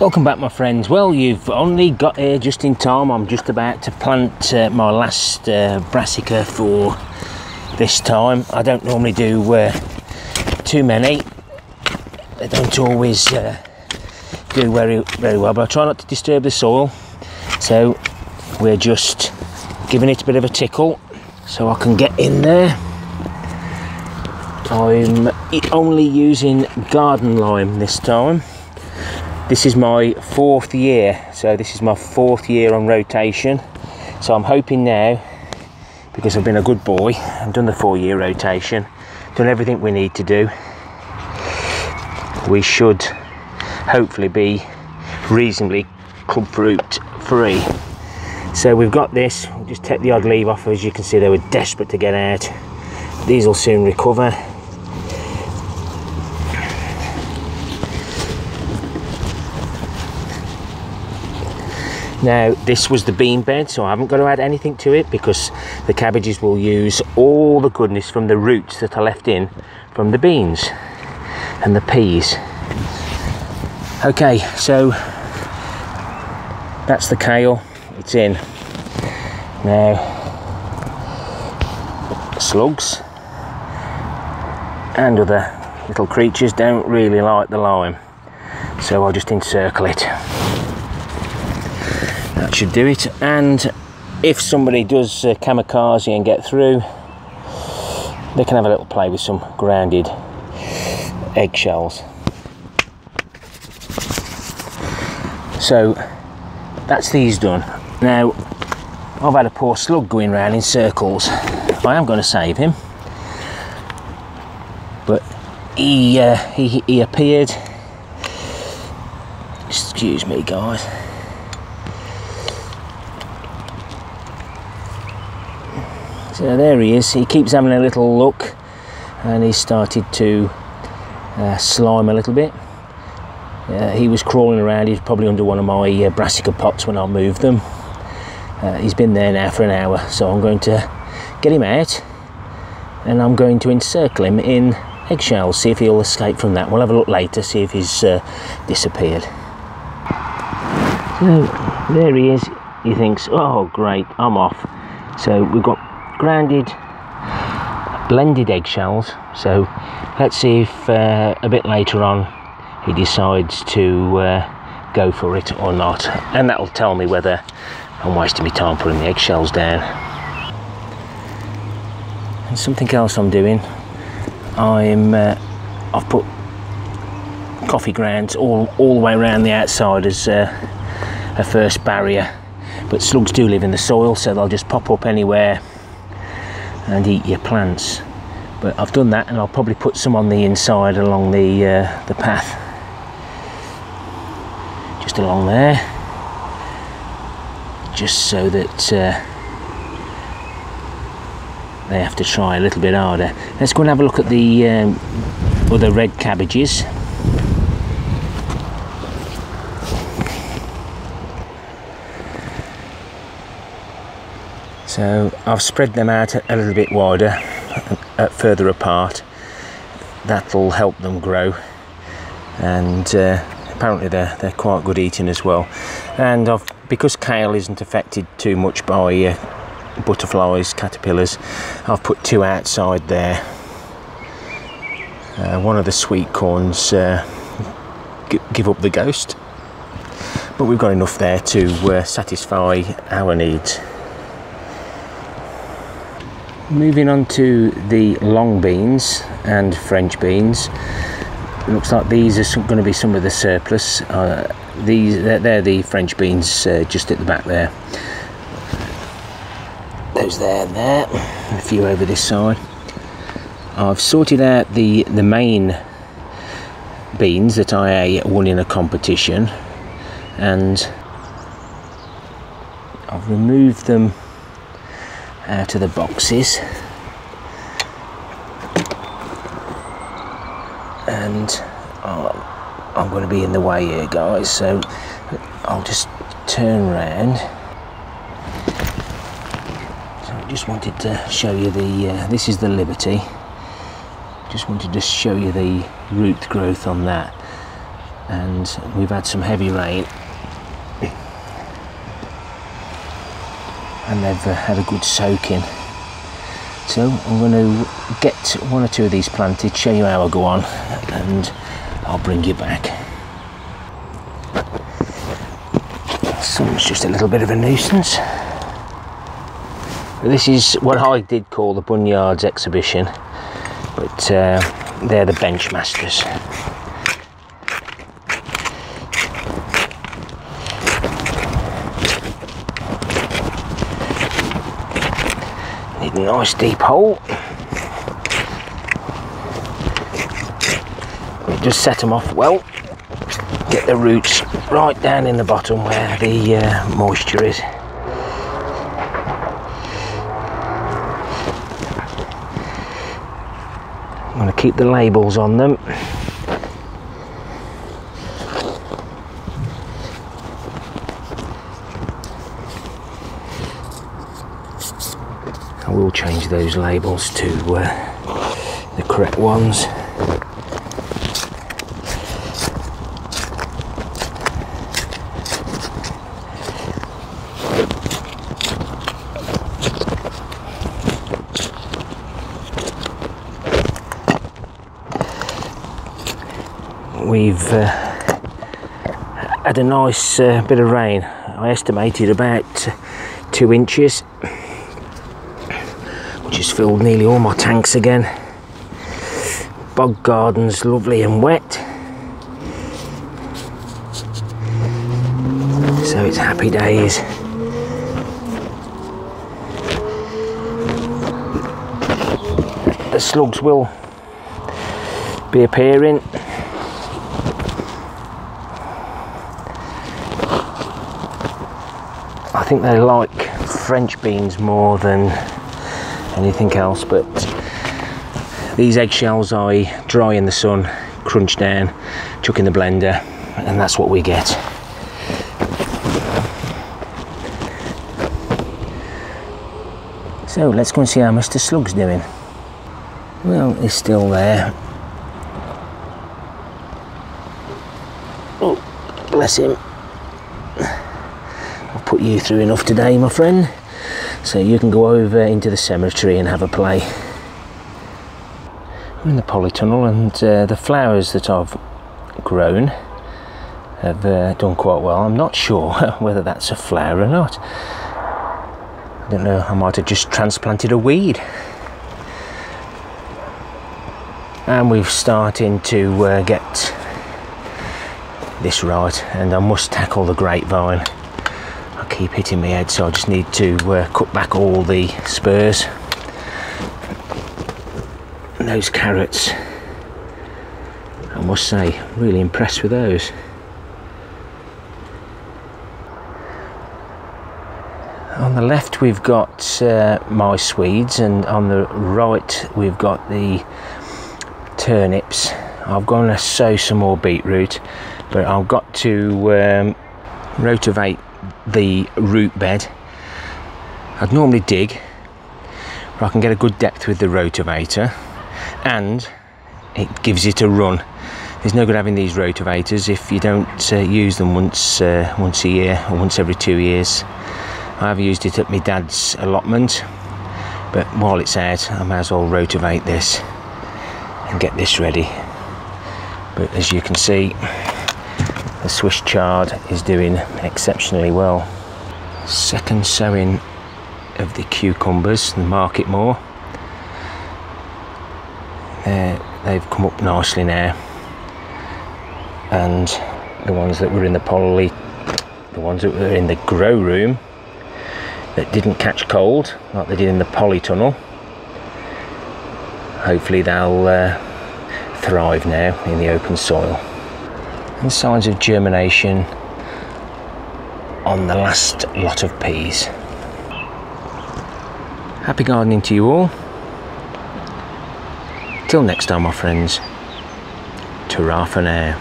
Welcome back, my friends. Well, you've only got here just in time. I'm just about to plant my last brassica for this time. I don't normally do too many. They don't always do very well, but I try not to disturb the soil. So we're just giving it a bit of a tickle so I can get in there. I'm only using garden lime this time. This is my 4th year, so this is my 4th year on rotation. So I'm hoping now, because I've been a good boy and done the 4-year rotation, done everything we need to do, we should hopefully be reasonably club fruit free. So we've got this. We'll just take the odd leaf off. As you can see, they were desperate to get out. These will soon recover. Now, this was the bean bed, so I haven't got to add anything to it because the cabbages will use all the goodness from the roots that are left in from the beans and the peas. Okay, so that's the kale. It's in. Now, slugs and other little creatures don't really like the lime, so I'll just encircle it. That should do it. And if somebody does kamikaze and get through, they can have a little play with some grounded eggshells. So that's these done. Now, I've had a poor slug going round in circles. I am going to save him, but he appeared. Excuse me, guys. So there he is. He keeps having a little look, and he's started to slime a little bit. He was crawling around. He's probably under one of my brassica pots when I moved them. He's been there now for an hour, so I'm going to get him out and I'm going to encircle him in eggshells, see if he'll escape from that. We'll have a look later, see if he's disappeared. So there he is. He thinks, oh great, I'm off. So we've got grounded blended eggshells, so let's see if a bit later on he decides to go for it or not, and that'll tell me whether I'm wasting my time putting the eggshells down. And something else I'm doing, I've put coffee grounds all the way around the outside as a first barrier, but slugs do live in the soil, so they'll just pop up anywhere and eat your plants. But I've done that, and I'll probably put some on the inside along the path, just along there, just so that they have to try a little bit harder. Let's go and have a look at the other red cabbages. So I've spread them out a little bit wider, further apart. That'll help them grow, and apparently they're quite good eating as well. And because kale isn't affected too much by butterflies, caterpillars, I've put 2 outside there. One of the sweet corns give up the ghost, but we've got enough there to satisfy our needs. Moving on to the long beans and French beans. It looks like these are going to be some of the surplus. They're the French beans just at the back there. Those there and there, and a few over this side. I've sorted out the main beans that I won in a competition, and I've removed them out of the boxes, and I'm going to be in the way here, guys, so I'll just turn around. So I just wanted to show you this is the Liberty. Just wanted to show you the root growth on that. and we've had some heavy rain, and they've had a good soaking. So I'm going to get one or two of these planted, show you how I go on, and I'll bring you back. Sun's just a little bit of a nuisance. This is what I did call the Bunyards exhibition, but they're the bench masters. Need a nice deep hole. Just set them off well. Get the roots right down in the bottom where the moisture is. I'm going to keep the labels on them. I will change those labels to the correct ones. We've had a nice bit of rain. I estimated about 2 inches, which has filled nearly all my tanks again. Bog garden's lovely and wet, so it's happy days. The slugs will be appearing. I think they like French beans more than anything else, but these eggshells I dry in the sun, crunch down, chuck in the blender, and that's what we get. So let's go and see how Mr. Slug's doing. Well, he's still there. Oh, bless him. Put you through enough today, my friend, so you can go over into the cemetery and have a play. We're in the polytunnel, and the flowers that I've grown have done quite well. I'm not sure whether that's a flower or not. I don't know, I might have just transplanted a weed. And we're starting to get this right, and I must tackle the grapevine. Keep hitting my head, so I just need to cut back all the spurs. And those carrots, I must say, really impressed with those. On the left we've got my Swedes, and on the right we've got the turnips. I'm going to sow some more beetroot, but I've got to rotivate the root bed. I'd normally dig, but I can get a good depth with the rotavator, and it gives it a run. There's no good having these rotavators if you don't use them once a year or once every 2 years. I've used it at my dad's allotment, but while it's out I may as well rotivate this and get this ready. But as you can see, the Swiss chard is doing exceptionally well. Second sowing of the cucumbers, the market more. They've come up nicely now, and the ones that were in the grow room that didn't catch cold like they did in the polytunnel, hopefully they'll thrive now in the open soil. And signs of germination on the last lot of peas. Happy gardening to you all. Till next time, my friends. Ta-ra for now.